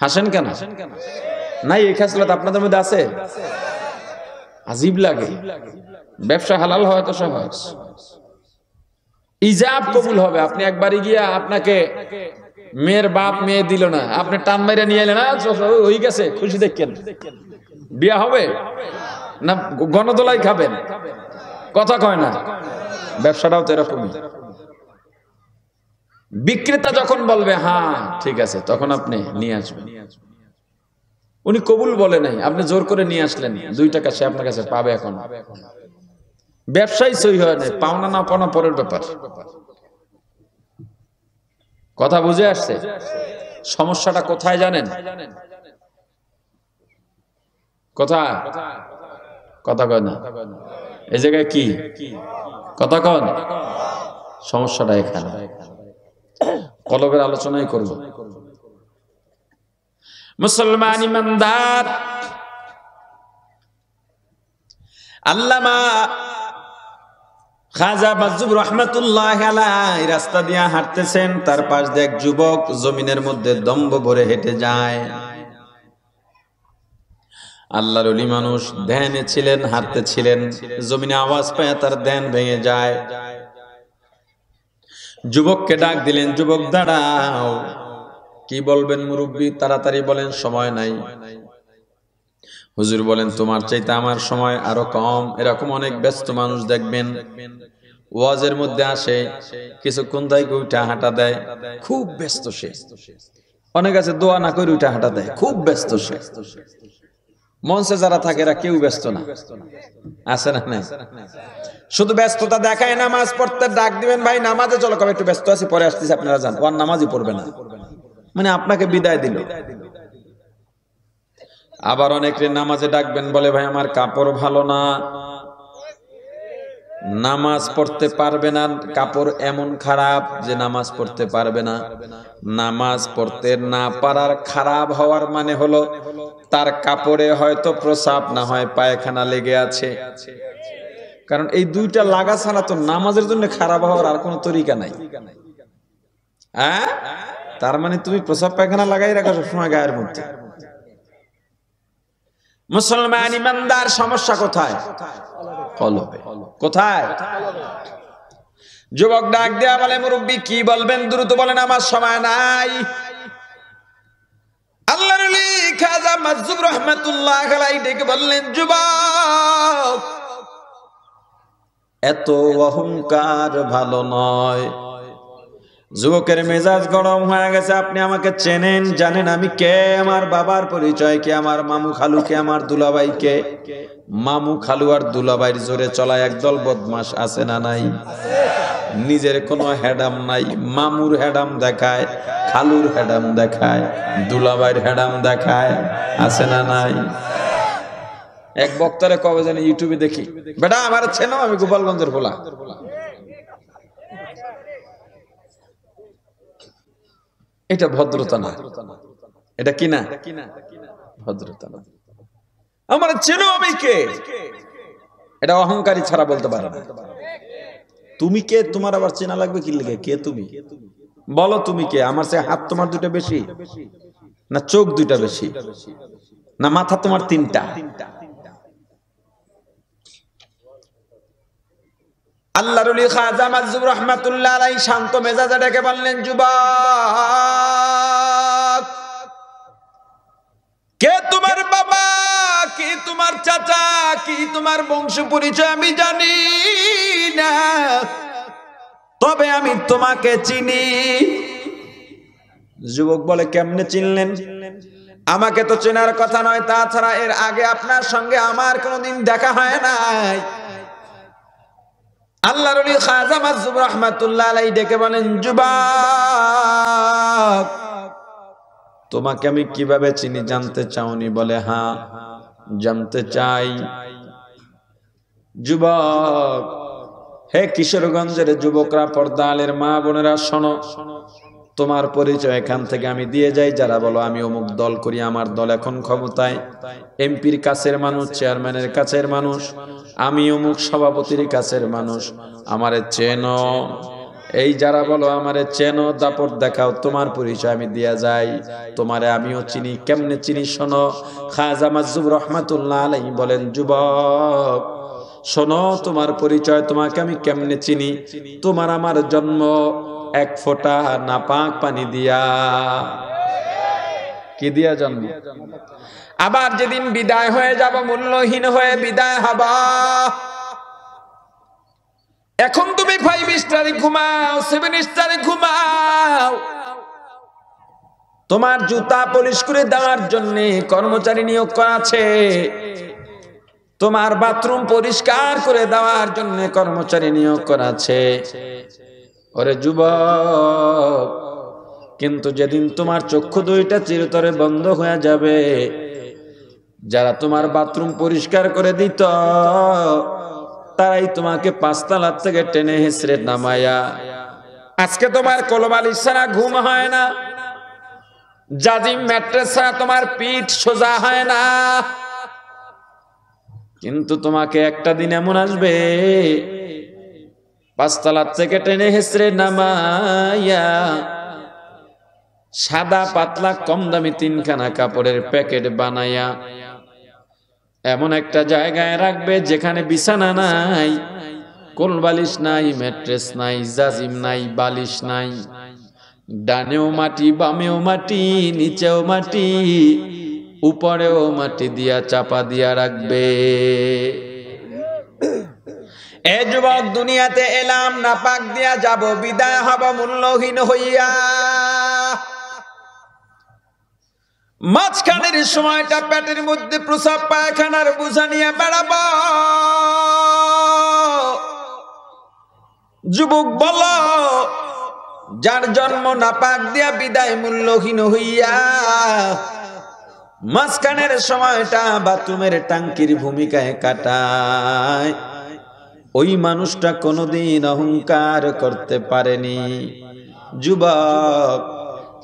হাসেন কেন? নাই, এই খাসলাত আপনাদের মধ্যে আছে? আজীব লাগে। ব্যবসা হালাল হয় তো সহজ, ইজাব কবুল হবে। আপনি একবারই গিয়া আপনাকে মেয়ের বাপ মেয়ে দিল না, আপনি টান মাইরা নিয়ে এলেন, হয়ে গেছে, খুশি দেখেন, বিয়া হবে না গণদোলাই খাবেন? কথা কয় না। ব্যবসাটাও তো এরকমই। বিক্রেতা যখন বলবে হ্যাঁ ঠিক আছে, তখন আপনি নিয়ে আসবেন। উনি কবুল বলে নাই, আপনি জোর করে নিয়ে আসলেন, 2 টাকা সে আপনার কাছে পাবে। এখন ব্যবসায় সই হয় নাই, পাওনা না পাওনা পরের ব্যাপার। কথা বুঝে আসছে? সমস্যাটা কোথায় জানেন? কোথায়? কথা কয় না। এই জায়গায় কি কথা কন? সমস্যাটা এখানে। কলবের আলোচনাই করব। মুসলমান ইমানদার, আল্লামা খাজা মাজুব রাহমাতুল্লাহ আলাইহি রাস্তা দিয়ে হাঁটতেছেন, তার পাশ দিয়ে এক যুবক জমিনের মধ্যে দম্ভ ভরে হেঁটে যায়। আল্লাহর ওলি মানুষ ধ্যানে ছিলেন, হাঁটতেছিলেন, জমিনে আওয়াজ পেয়ে তার ধ্যান ভেঙে যায়। যুবককে ডাক দিলেন, যুবক দাঁড়াও। কি বলবেন মুরব্বী? তাড়াতাড়ি বলেন, সময় নাই। হুজুর বলেন, তোমার চাইতে আমার সময় আরো কম। এরকম অনেক ব্যস্ত মানুষ দেখবেন, ওয়াজের মধ্যে আসে, কিছুক্ষণ থেকে উঠা হাঁটা দেয়, খুব ব্যস্ত সে। অনেক আছে দোয়া না করে উঠা হাঁটা দেয়, খুব ব্যস্ত সে। মঞ্চে যারা থাকে এরা কেউ ব্যস্ত না, আছে না? নাই। শুধু ব্যস্ততা দেখায়। নামাজ পড়তে ডাক দিবেন, ভাই নামাজে চলো, কবে একটু ব্যস্ত আছি, পরে আসতেছি, আপনারা যান। ওর নামাজই পড়বে না, মানে আপনাকে বিদায় দিল। আবার অনেকে নামাজে ডাকবেন, বলে ভাই আমার কাপড় ভালো না, নামাজ পড়তে পারবে না, কাপড় এমন খারাপ যে নামাজ পড়তে পারবে না। নামাজ পড়তে না পারার খারাপ হওয়ার মানে হলো তার কাপড়ে হয়তো প্রসাব না হয় পায়খানা লেগে আছে। কারণ এই 2টা লাগা ছাড়া তো নামাজের জন্য খারাপ হওয়ার আর কোনো তরিকা নাই। হ্যাঁ, তার মানে তুমি প্রসাব পায়খানা লাগাই রাখো সবসময় গায়ের মধ্যে। মুসলমান ইমানদার, সমস্যা কোথায়? কলবে। কোথায়? যুবক ডাক দেয়া বলে, মুরব্বী কি বলবেন দ্রুত বলেন, আমার সময় নাই। আল্লাহর ওলি খাজা মাজুব রাহমাতুল্লাহ আলাইহি ডেকে বললেন, যুবক এত অহংকার ভালো নয়। যুবকের মেজাজ গরম হয়ে গেছে। আপনি আমাকে চেনেন, জানেন আমি কে, আমার বাবার পরিচয় কে, আমার মামু খালু কে, আমার দুলাভাই কে। মামু খালু আর দুলাভাইয়ের জোরে চলা একদল বদমাশ আছে না নাই? নিজের কোনো হেডাম নাই, মামুর হেডাম দেখায়, খালুর হেডাম দেখায়, দুলাভাইয়ের হেডাম দেখায়, আছে না নাই? এক বক্তারে কবে জানি ইউটিউবে দেখি, বেটা আমার চেনো, আমি গোপালগঞ্জের ভোলা। এটা ভদ্রতা না, এটা কি না? ভদ্রতা না। আমার চেনো, আমি কে, এটা অহংকারী ছাড়া বলতে পারে না। তুমি কে? তোমার আবার চেনা লাগবে কি লাগে? কে তুমি? বলো তুমি কে? আমার সে হাত তোমার 2টা বেশি না চোখ 2টা বেশি না মাথা তোমার 3টা? আল্লাহর ওলি খাজা মাজুব রাহমাতুল্লাহ আলাইহি শান্ত মেজাজে ডেকে বললেন, যুবক কে তোমার বাবা, কি তোমার চাচা, কি তোমার বংশ পরিচয় আমি জানি না, তবে আমি তোমাকে চিনি। যুবক বলে, কেমনে চিনলেন? আমাকে তো চেনার কথা নয়, তাছাড়া এর আগে আপনার সঙ্গে আমার কোনোদিন দেখা হয় নাই। আল্লাহর ওলি খাজা মাজুব রাহমাতুল্লাহ আলাইহি ডেকে বলেন, যুবক তোমাকে আমি কিভাবে চিনি জানতে চাওনি? বলে, হ্যাঁ জানতে চাই। যুবক, হে কিশোরগঞ্জের যুবকরা, পর্দালের মা বোনেরা, শোনো, তোমার পরিচয় এখান থেকে আমি দিয়ে যাই। যারা বলো আমি অমুক দল করি, আমার দল এখন ক্ষমতায়, এমপির কাছের মানুষ, চেয়ারম্যানের কাছের মানুষ, আমি অমুক সভাপতির কাছের মানুষ, আমারে চেনো। এই যারা বলো আমারে চেনো, দাপট দেখাও, তোমার পরিচয় আমি দিয়া যাই। তোমারে আমিও চিনি। কেমনে চিনি শোনো। খাজা মাজুব রাহমাতুল্লাহ আলাইহি বলেন, যুবক শোনো, তোমার পরিচয়, তোমাকে আমি কেমনে চিনি। তোমার আমার জন্ম এক ফোঁটা নাপাক পানি দিয়া। কি দিয়া জন্ম? আবার যেদিন বিদায় হয়ে যাব, মূল্যহীন হয়ে বিদায় হব। এখন তুমি 5 স্টারে ঘুমাও, 7 স্টারে ঘুমাও, তোমার জুতা পলিশ করে দেওয়ার জন্য কর্মচারী নিয়োগ করা আছে, তোমার বাথরুম পরিষ্কার করে দেওয়ার জন্য কর্মচারী নিয়োগ করা আছে। ওরে যুবক, কিন্তু যেদিন তোমার চক্ষু দুইটা চিরতরে বন্ধ হয়ে যাবে, যারা তোমার বাথরুম পরিষ্কার করে দিত তারাই তোমাকে 5 তলা থেকে টেনে হেসড়ে নামায়া, আজকে তোমার কোলবালিশ ছাড়া ঘুম হয় না, জাজিম ম্যাট্রেস ছাড়া তোমার পিঠ সোজা হয় না। কিন্তু তোমাকে একটা দিন এমন আসবে, 5 তলা থেকে টেনে হেসড়ে নামাইয়া সাদা পাতলা কম দামি 3খানা কাপড়ের প্যাকেট বানাইয়া এমন একটা জায়গায় রাখবে যেখানে বিছানা নাই, কোলবালিশ নাই, ম্যাট্রেস নাই, জাজিম নাই, বালিশ নাই, ডানেও মাটি, বামেও মাটি, নিচেও মাটি, উপরেও মাটি দিয়া চাপা দিয়া রাখবে। এ যুবক, দুনিয়াতে এলাম, নাপাক দিয়া যাব, বিদায় হব মূল্যহীন হইয়া। মাঝখানের সময়টা পেটের মধ্যে প্রসাব পায়খানার বোঝা নিয়ে বেড়াবো। যুবক বলো, যার জন্ম নাপাক দিয়া বিদায় মূল্যহীন হইয়া, মাঝখানের সময়টা বাথরুমের টাঙ্কির ভূমিকায় কাটায়, ওই মানুষটা কোনোদিন অহংকার করতে পারেনি। যুবক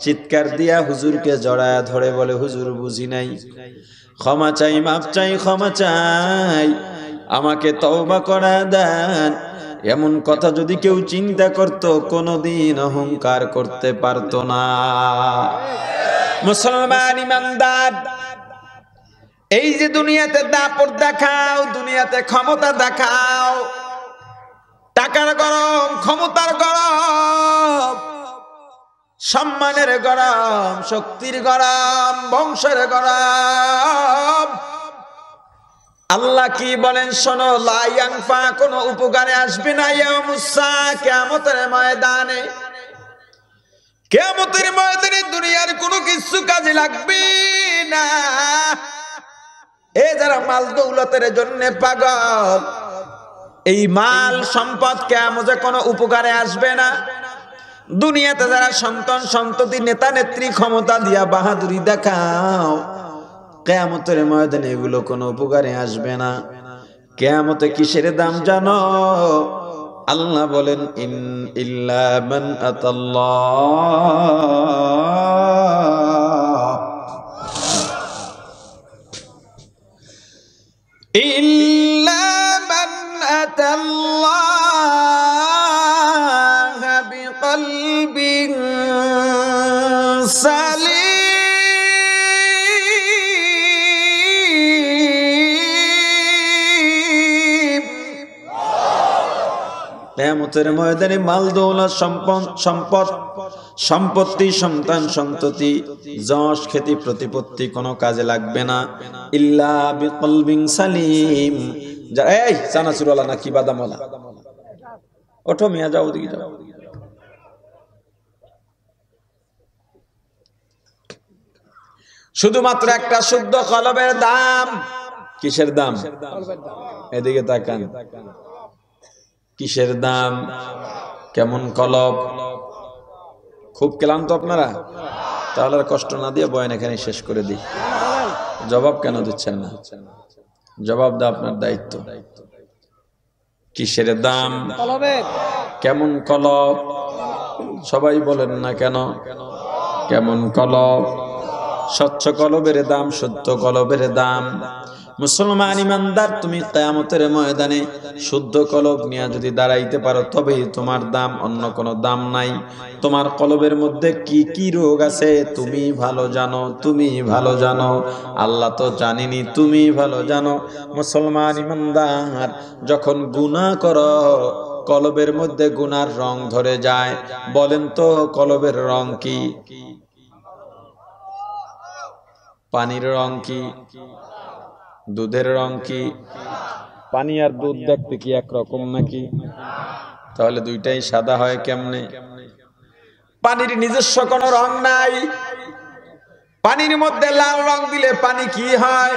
চিৎকার দিয়া হুজুরকে জড়ায় ধরে বলে, হুজুর বুঝি নাই, ক্ষমা চাই, মাপ চাই, ক্ষমা চাই, আমাকে তওবা করা দেন। এমন কথা যদি কেউ চিন্তা করত, কোনোদিন অহংকার করতে পারত না। মুসলমান ইমানদার, এই যে দুনিয়াতে দাপট দেখাও, দুনিয়াতে ক্ষমতা দেখাও, টাকার গরম, ক্ষমতার গরম, সম্মানের গরম, শক্তির গরম, বংশের গরম, আল্লাহ কি বলেন শোনো, লা ইয়ানফা, কোনো উপকারে আসবে না, ইয়ামুসা, কিয়ামতের ময়দানে। কিয়ামতের ময়দানে দুনিয়ার কোনো কিছু কাজে লাগবে না। এ যারা মাল দৌলতের জন্য পাগল, এই মাল সম্পদ কিয়ামতে কোনো উপকারে আসবে না। দুনিয়াতে যারা সন্তান সন্ততি নেতা নেত্রী ক্ষমতা দিয়া বাহাদুরি দেখাও, কিয়ামতের ময়দানে এগুলো কোনো উপকারে আসবে না। কিয়ামতে কিসের দাম জানো? আল্লাহ বলেন, ইন ইল্লা মান আতাল্লাহ, ইল্লা মান আতাল্লাহ বিকলবিন সালিম। কিয়ামতের ময়দানে মাল দৌলত, সম্পদ সম্পত্তি, সন্তান সন্ততি, যশ খ্যাতি প্রতিপত্তি কোনো কাজে লাগবে না, ইল্লা বিকলবিন সালিম। এই চানাচুরওয়ালা নাকি বাদামওয়ালা, ওঠো মিয়া, যাও ওদিকে যাও। শুধুমাত্র একটা শুদ্ধ কলবের দাম। কিসের দাম? এদিকে তাকান। কিসের দাম? কেমন কলব? খুব ক্লান্ত আপনারা? তাহলে আর কষ্ট না দিয়ে বয়ান এখানে শেষ করে দিই। জবাব কেন দিচ্ছেন না? জবাব দেওয়া আপনার দায়িত্ব। কিসের দাম? কেমন কলব? সবাই বলেন না কেন? কেমন কলব? স্বচ্ছ কলবের দাম, সত্য কলবের দাম। মুসলমান ইমানদার, তুমি কিয়ামতের ময়দানে শুদ্ধ কলব নিয়ে যদি দাঁড়াইতে পারো, তবেই তোমার দাম, অন্য কোনো দাম নাই। তোমার কলবের মধ্যে কি কি রোগ আছে তুমি ভালো জানো, তুমি ভালো জানো, আল্লাহ তো জানেনি, তুমি ভালো জানো। মুসলমান ইমানদার, যখন গুনাহ করো কলবের মধ্যে গুনার রং ধরে যায়। বলেন তো কলবের রং কি? পানির রং কি? দুধের রং কি? পানি আর দুধ দেখতে কি একরকম নাকি? তাহলে দুইটাই সাদা হয় কেমনে? পানির নিজস্ব কোনো রং নাই। পানির মধ্যে লাল রং দিলে পানি কি হয়?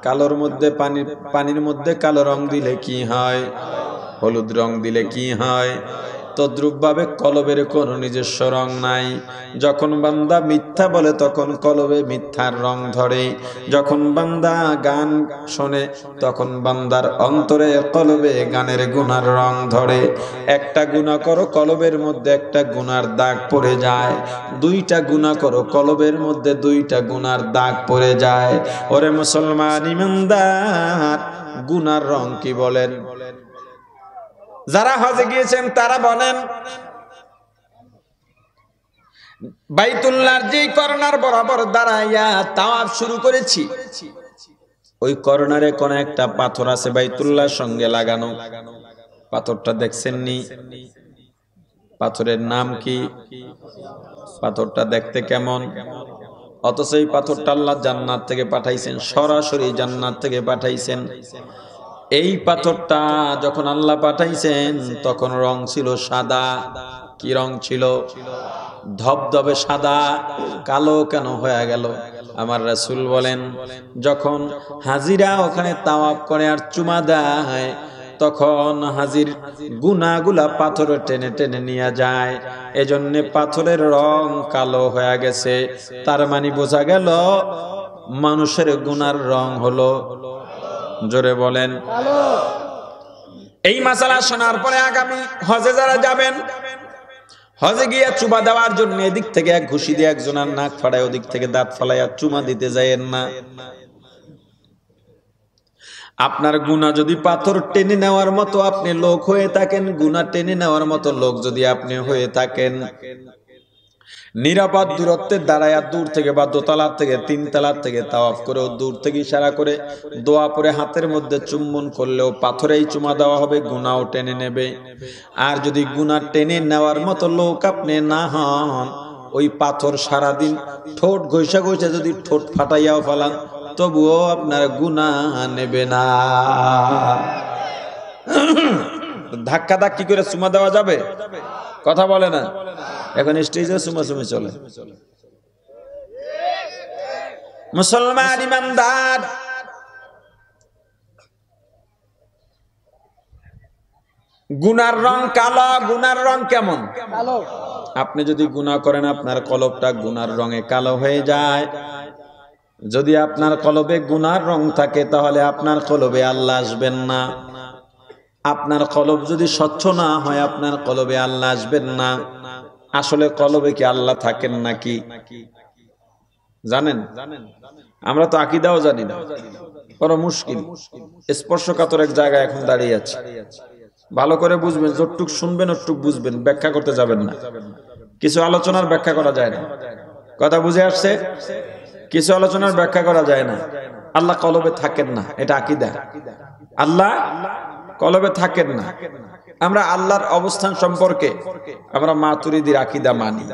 কালোর মধ্যে পানির মধ্যে কালো রং দিলে কি হয়? হলুদ রং দিলে কি হয়? তদ্রূপভাবে কলবের কোনো নিজস্ব রং নাই। যখন বান্দা মিথ্যা বলে তখন কলবে মিথ্যার রং ধরে। যখন বান্দা গান শোনে তখন বান্দার অন্তরে কলবে গানের গুনার রং ধরে। একটা গুনাহ করো কলবের মধ্যে একটা গুনার দাগ পড়ে যায়। দুইটা গুনাহ করো কলবের মধ্যে দুইটা গুনার দাগ পড়ে যায়। ওরে মুসলমান ইমানদার, গুনার রং কি বলেন? যারা হজে গিয়েছেন তারা বলেন, বাইতুল্লাহর যে কর্নার বরাবর দাঁড়াইয়া তাওয়াফ শুরু করেছি, ওই কর্নারে কোন একটা পাথর আছে বাইতুল্লাহর সঙ্গে লাগানো। পাথরটা দেখছেননি? পাথরের নাম কি? পাথরটা দেখতে কেমন? অথচ এই পাথরটা আল্লাহ জান্নাত থেকে পাঠাইছেন, সরাসরি জান্নাত থেকে পাঠাইছেন। এই পাথরটা যখন আল্লাহ পাঠাইছেন তখন রং ছিল সাদা। কি রং ছিল? ধবধবে সাদা। কালো কেন হয়ে গেল? আমার রাসূল বলেন, যখন হাজিরা ওখানে তাওয়াফ করে আর চুমা দেয় তখন হাজির গুনাহগুলা পাথরে টেনে টেনে নিয়ে যায়। এজন্য পাথরের রং কালো হয়ে গেছে। তার মানে বোঝা গেল মানুষের গুনার রং হলো, জোরে বলেন, এই মাসালা শোনার পরে আগামী হজে যারা যাবেন, হজে গিয়ে চুমা দেওয়ার জন্য এদিক থেকে এক ঘুষি দিয়ে একজনের নাক ফাড়ায়, ওদিক থেকে দাঁত ফালাইয়া চুমা দিতে যায়েন না। আপনার গুনাহ যদি পাথর টেনে নেওয়ার মতো আপনি লোক হয়ে থাকেন, গুনাহ টেনে নেওয়ার মতো লোক যদি আপনি হয়ে থাকেন, নিরাপদ দূরত্বে দাঁড়ায়া দূর থেকে বা দোতলার থেকে তিনতলার থেকে তাওয়াফ করেও দূর থেকে ইশারা করে দোয়া পরে হাতের মধ্যে চুম্বন করলেও পাথরেই চুমা দেওয়া হবে, গুনাহও টেনে নেবে। আর যদি গুনাহ টেনে নেওয়ার মতো লোক আপনি না হন, ওই পাথর সারাদিন ঠোঁট ঘষা ঘষা যদি ঠোঁট ফাটাইয়াও ফেলান তবুও আপনার গুনাহ নেবে না। ধাক্কা ধাক্কি করে চুমা দেওয়া যাবে? কথা বলে না। এখন স্টেজে চুমাচুমি চলে। মুসলমান ইমানদার, গুনার রং কালো। গুনার রং কেমন? কালো। আপনি যদি গুনাহ করেন আপনার কলবটা গুনার রঙে কালো হয়ে যায়। যদি আপনার কলবে গুনার রং থাকে তাহলে আপনার কলবে আল্লাহ আসবেন না। আপনার কলব যদি স্বচ্ছ না হয় আপনার কলবে আল্লাহ আসবেন না। আসলে কলবে কি আল্লাহ থাকেন নাকি জানেন? আমরা তো আকীদাও জানি না, বড় মুশকিল। স্পর্শকাতর এক জায়গায় এখন দাঁড়িয়ে আছে। ভালো করে বুঝবেন, যতটুক শুনবেন ওটুক বুঝবেন, ব্যাখ্যা করতে যাবেন না। কিছু আলোচনার ব্যাখ্যা করা যায় না। কথা বুঝে আসছে? কিছু আলোচনার ব্যাখ্যা করা যায় না। আল্লাহ কলবে থাকেন না, এটা আকীদা। আল্লাহ কলবে থাকেন না। আমরা আল্লাহর অবস্থান সম্পর্কে আমরা মাতুরিদির আকীদা মানি।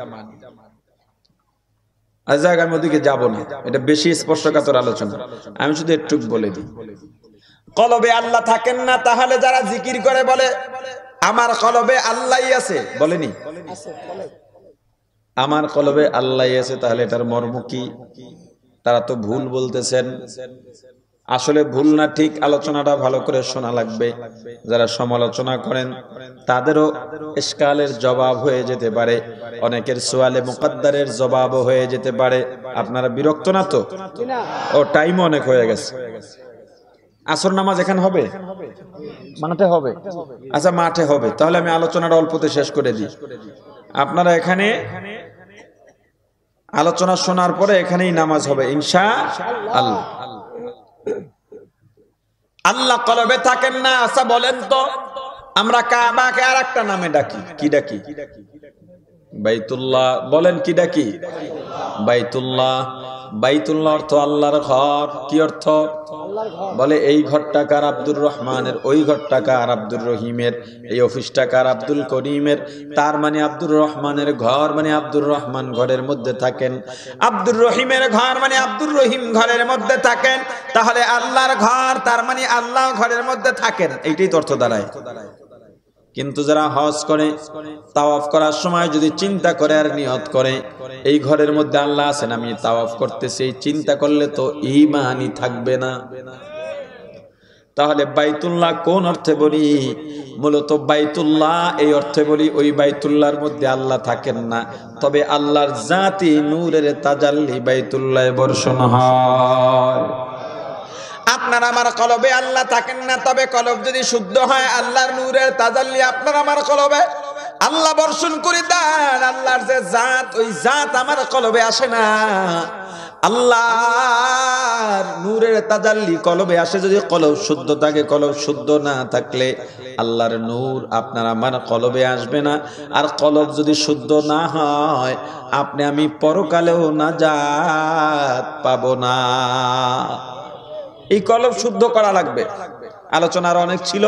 আজ আমি ওদিকে যাব না, এটা বেশি স্পর্শকাতর আলোচনা। আমি শুধু একটু বলে দিই, কলবে আল্লাহ থাকেন না। তাহলে যারা জিকির করে বলে আমার কলবে আল্লাহই আছে, বলেনি আমার কলবে আল্লাহই আছে, তাহলে এটার মর্ম কি? তারা তো ভুল বলতেছেন। আসলে ভুল না ঠিক আলোচনাটা ভালো করে শোনা লাগবে। যারা সমালোচনা করেন তাদেরও ইশকালের জবাব হয়ে যেতে পারে, অনেকের সোয়ালে মুকদ্দারের জবাবও হয়ে যেতে পারে। আপনারা বিরক্ত না তো? ও টাইম অনেক হয়ে গেছে। আসর নামাজ এখানে হবে? মাঠে হবে? আচ্ছা মাঠে হবে, তাহলে আমি আলোচনাটা অল্পতে শেষ করে দিই। আপনারা এখানে আলোচনা শোনার পরে এখানেই নামাজ হবে ইনশাআল্লাহ। আল্লাহ কলবে থাকেন না। আচ্ছা বলেন তো, আমরা কাবাকে আর একটা নামে ডাকি, কি ডাকি? বাইতুল্লাহ। বলেন কি ডাকি? বাইতুল্লাহ। বাইতুল্লাহ অর্থ আল্লাহর ঘর। কি অর্থ? বলে এই ঘরটা কার? আব্দুর রহমানের। ওই ঘরটা কার? আব্দুর রহিমের। এই অফিসটা কার? আব্দুল করিমের। তার মানে আব্দুর রহমানের ঘর মানে আব্দুর রহমান ঘরের মধ্যে থাকেন, আব্দুর রহিমের ঘর মানে আব্দুর রহিম ঘরের মধ্যে থাকেন। তাহলে আল্লাহর ঘর তার মানে আল্লাহ ঘরের মধ্যে থাকেন, এইটাই তো অর্থ দাঁড়ায়। কিন্তু যারা হজ করে, তাওয়াফ করার সময় যদি চিন্তা করে আর নিয়ত করে এই ঘরের মধ্যে আল্লাহ আছেন, আমি তাওয়াফ করতেছি, এই চিন্তা করলে তো ঈমানই থাকবে না। তাহলে বাইতুল্লাহ কোন অর্থে বলি? মূলত বাইতুল্লাহ এই অর্থে বলি ওই বাইতুল্লাহর মধ্যে আল্লাহ থাকেন না, তবে আল্লাহর জাতি নূরের তাজাল্লি বাইতুল্লাহে বর্ষণ হয়। আপনার আমার কলবে আল্লাহ থাকেন না, তবে কলব যদি শুদ্ধ হয় আল্লাহর নূরের তাজাল্লি আপনার আমার কলবে আল্লাহ বর্ষণ করে দেন। আল্লাহর যে জাত, ওই জাত আমার কলবে আসে না। আল্লাহর নূরের তাজাল্লি কলবে আসে যদি কলব শুদ্ধ থাকে। কলব শুদ্ধ না থাকলে আল্লাহর নূর আপনার আমার কলবে আসবে না। আর কলব যদি শুদ্ধ না হয় আপনি আমি পরকালেও নাজাত পাবো না। এই কলব শুদ্ধ করা লাগবে। আলোচনা আর অনেক ছিল,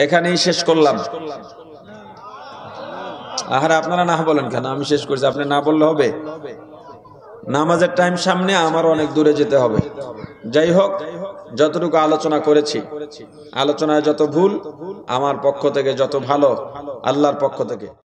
এখানেই শেষ করলাম। আহারে আপনারা না বলেন কেন? আমি শেষ করছি, আপনি না বললে হবে? নামাজের টাইম সামনে, আমার অনেক দূরে যেতে হবে। যাই হোক, যতটুকু আলোচনা করেছি, আলোচনায় যত ভুল আমার পক্ষ থেকে, যত ভালো আল্লাহর পক্ষ থেকে।